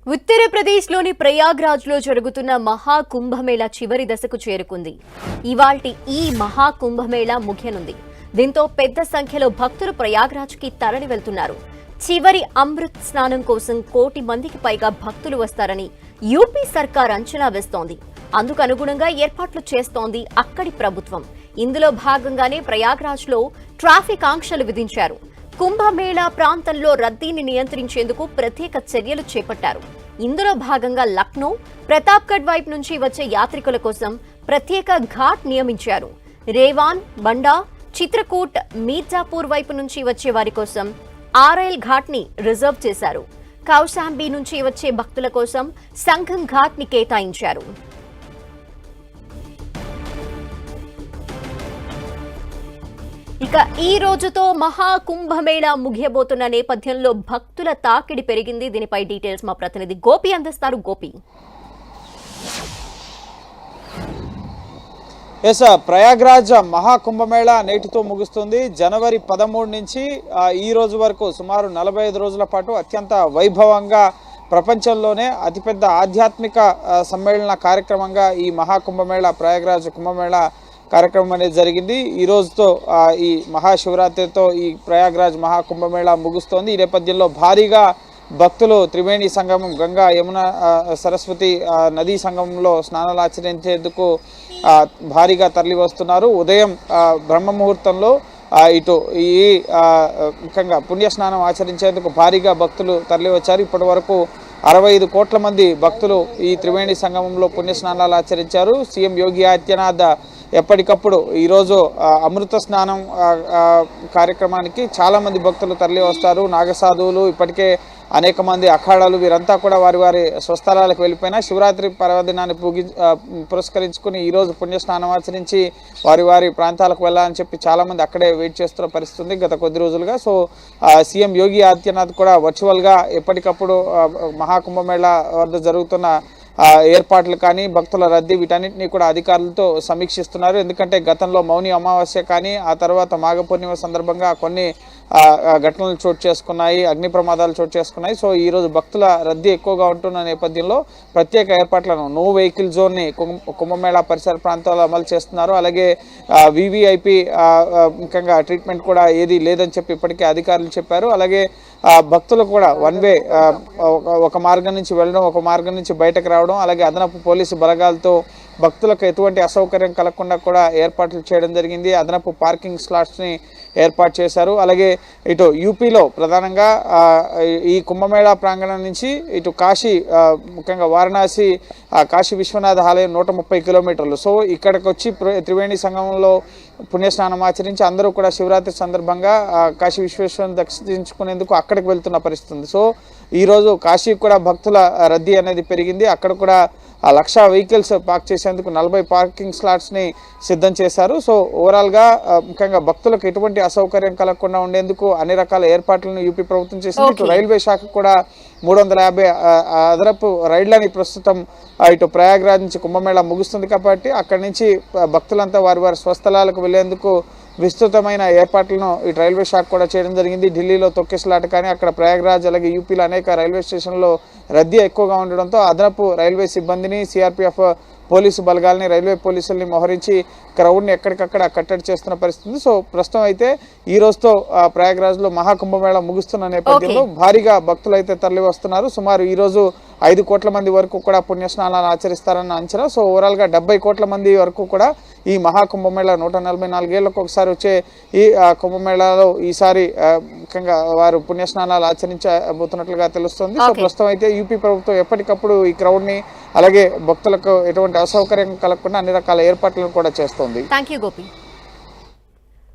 ఉత్తరప్రదేశ్లోని ప్రయాగ్రాజ్లో జరుగుతున్న మహాకుంభమేళా చివరి దశకు చేరుకుంది. ఇవాల్టి ఈ మహాకుంభమేళా ముగియనుంది. దీంతో పెద్ద సంఖ్యలో భక్తులు ప్రయాగ్రాజ్కి తరలి వెళ్తున్నారు. చివరి అమృత్ స్నానం కోసం 1 కోటి మందికి పైగా భక్తులు వస్తారని యూపీ సర్కార్ అంచనా వేస్తోంది. అందుకు అనుగుణంగా ఏర్పాట్లు చేస్తోంది అక్కడి ప్రభుత్వం. ఇందులో భాగంగానే ప్రయాగ్రాజ్లో ట్రాఫిక్ ఆంక్షలు విధించారు. కుంభమేళా ప్రాంతంలో రద్దీని నియంత్రించేందుకు ప్రత్యేక చర్యలు చేపట్టారు. ఇందులో భాగంగా లక్నో, ప్రతాప్గఢ్ వైపు నుంచి వచ్చే యాత్రికుల కోసం ప్రత్యేక ఘాట్ నియమించారు. రేవాన్, బండా, చిత్రకూట్, మీర్జాపూర్ వైపు నుంచి వచ్చే వారి కోసం ఆర్ఐల్ ఘాట్ ని రిజర్వ్ చేశారు. కౌశాంబీ నుంచి వచ్చే భక్తుల కోసం సంఘం ఘాట్ ని కేటాయించారు. ఇక ఈ రోజుతో మహాకుంభమేళా ముగియబోతున్న నేపథ్యంలో భక్తుల తాకిడి పెరిగింది. దీనిపై డీటెయిల్స్ మా ప్రతినిధి గోపి అందిస్తారు. గోపి, ప్రయాగ్రాజ్ మహాకుంభమేళా నేటితో ముగుస్తుంది. జనవరి 13 నుంచి ఈ రోజు వరకు సుమారు 45 రోజుల పాటు అత్యంత వైభవంగా ప్రపంచంలోనే అతిపెద్ద ఆధ్యాత్మిక సమ్మేళన కార్యక్రమంగా ఈ మహాకుంభమేళా ప్రయాగ్రాజ్ కుంభమేళా కార్యక్రమం అనేది జరిగింది. ఈ రోజుతో ఈ మహాశివరాత్రితో ఈ ప్రయాగ్రాజ్ మహాకుంభమేళా ముగుస్తోంది. ఈ నేపథ్యంలో భారీగా భక్తులు త్రివేణి సంగమం, గంగా, యమున, సరస్వతి నదీ సంగమంలో స్నానాలు ఆచరించేందుకు భారీగా తరలి వస్తున్నారు. ఉదయం బ్రహ్మ ముహూర్తంలో ఇటు ఈ ముఖ్యంగా పుణ్యస్నానం ఆచరించేందుకు భారీగా భక్తులు తరలి వచ్చారు. ఇప్పటి వరకు 65 కోట్ల మంది భక్తులు ఈ త్రివేణి సంగమంలో పుణ్యస్నానాలు ఆచరించారు. సీఎం యోగి ఆదిత్యనాథ్ ఎప్పటికప్పుడు ఈరోజు అమృత స్నానం కార్యక్రమానికి చాలామంది భక్తులు తరలి వస్తారు. నాగసాధువులు, ఇప్పటికే అనేక మంది అఖాడాలు, వీరంతా కూడా వారి వారి స్వస్థలాలకు వెళ్ళిపోయినా శివరాత్రి పర్వదినాన్ని పురస్కరించుకుని ఈరోజు పుణ్యస్నానం ఆచరించి వారి వారి ప్రాంతాలకు వెళ్ళాలని చెప్పి చాలామంది అక్కడే వెయిట్ చేస్తున్న పరిస్థితి ఉంది గత కొద్ది రోజులుగా. సో సీఎం యోగి ఆదిత్యనాథ్ కూడా వర్చువల్గా ఎప్పటికప్పుడు మహాకుంభమేళా వద్ద జరుగుతున్న ఏర్పాట్లు కానీ భక్తుల రద్దీ వీటన్నిటినీ కూడా అధికారులతో సమీక్షిస్తున్నారు. ఎందుకంటే గతంలో మౌని అమావాస్య కానీ ఆ తర్వాత మాఘ పూర్ణిమ సందర్భంగా కొన్ని ఘటనలు చోటు చేసుకున్నాయి, అగ్ని ప్రమాదాలు చోటు చేసుకున్నాయి. సో ఈరోజు భక్తుల రద్దీ ఎక్కువగా ఉంటున్న నేపథ్యంలో ప్రత్యేక ఏర్పాట్లను నో వెహికల్ జోన్ని కుంభమేళా పరిసర ప్రాంతాల్లో అమలు చేస్తున్నారు. అలాగే వివిఐపి ముఖ్యంగా ట్రీట్మెంట్ కూడా ఏది లేదని చెప్పి ఇప్పటికే అధికారులు చెప్పారు. అలాగే భక్తులు కూడా వన్ వే, ఒక మార్గం నుంచి వెళ్ళడం, ఒక మార్గం నుంచి బయటకు రావడం, అలాగే అదనపు పోలీసు బలగాలతో భక్తులకు ఎటువంటి అసౌకర్యం కలగకుండా కూడా ఏర్పాట్లు చేయడం జరిగింది. అదనపు పార్కింగ్ స్లాట్స్ని ఏర్పాటు చేశారు. అలాగే ఇటు యూపీలో ప్రధానంగా ఈ కుంభమేళా ప్రాంగణం నుంచి ఇటు కాశీ, ముఖ్యంగా వారణాసి కాశీ విశ్వనాథ ఆలయం 130 కిలోమీటర్లు. సో ఇక్కడికి వచ్చి త్రివేణి సంగమంలో పుణ్యస్నానం ఆచరించి అందరూ కూడా శివరాత్రి సందర్భంగా కాశీ విశ్వేశ్వరుని దర్శించుకునేందుకు అక్కడికి వెళ్తున్న పరిస్థితి ఉంది. సో ఈరోజు కాశీకి కూడా భక్తుల రద్దీ అనేది పెరిగింది. అక్కడ కూడా 1,00,000 వెహికల్స్ పార్క్ చేసేందుకు 40 పార్కింగ్ స్లాట్స్ని సిద్ధం చేశారు. సో ఓవరాల్గా ముఖ్యంగా భక్తులకు ఎటువంటి అసౌకర్యం కలగకుండా ఉండేందుకు అన్ని రకాల ఏర్పాట్లను యూపీ ప్రభుత్వం చేసింది. ఇటు రైల్వే శాఖ కూడా 350 అదనపు రైళ్లని ప్రస్తుతం ఇటు ప్రయాగ్రాజ్ నుంచి కుంభమేళా ముగుస్తుంది కాబట్టి అక్కడి నుంచి భక్తులంతా వారి వారి స్వస్థలాలకు వెళ్లేందుకు విస్తృతమైన ఏర్పాట్లను ఇటు రైల్వే శాఖ కూడా చేయడం జరిగింది. ఢిల్లీలో తొక్కిసలాట కానీ అక్కడ ప్రయాగ్రాజ్, అలాగే యూపీలో అనేక రైల్వే స్టేషన్లో రద్దీ ఎక్కువగా ఉండడంతో అదనపు రైల్వే సిబ్బందిని, సిఆర్పిఎఫ్ పోలీసు బలగాల్ని, రైల్వే పోలీసుల్ని మోహరించి క్రౌడ్ని ఎక్కడికక్కడ కట్టడి చేస్తున్న పరిస్థితి. సో ప్రస్తుతం అయితే ఈ రోజుతో ప్రయాగ్రాజ్లో మహాకుంభమేళా ముగుస్తున్న నేపథ్యంలో భారీగా భక్తులు అయితే తరలి వస్తున్నారు. సుమారు ఈ రోజు 5 కోట్ల మంది వరకు కూడా పుణ్యస్నానాలు ఆచరిస్తారన్న అంచనా. సో ఓవరాల్గా 70 కోట్ల మంది వరకు కూడా ఈ మహాకుంభమేళా 144 ఏళ్లకు ఒకసారి వచ్చే ఈ కుంభమేళాలో ఈసారి ముఖ్యంగా వారు పుణ్యస్నానాలు ఆచరించబోతున్నట్లుగా తెలుస్తుంది. సో ప్రస్తుతం అయితే యూపీ ప్రభుత్వం ఎప్పటికప్పుడు ఈ క్రౌడ్ని, అలాగే భక్తులకు ఎటువంటి అసౌకర్యం కలగకుండా అన్ని రకాల ఏర్పాట్లను కూడా చేస్తోంది. థాంక్యూ గోపి.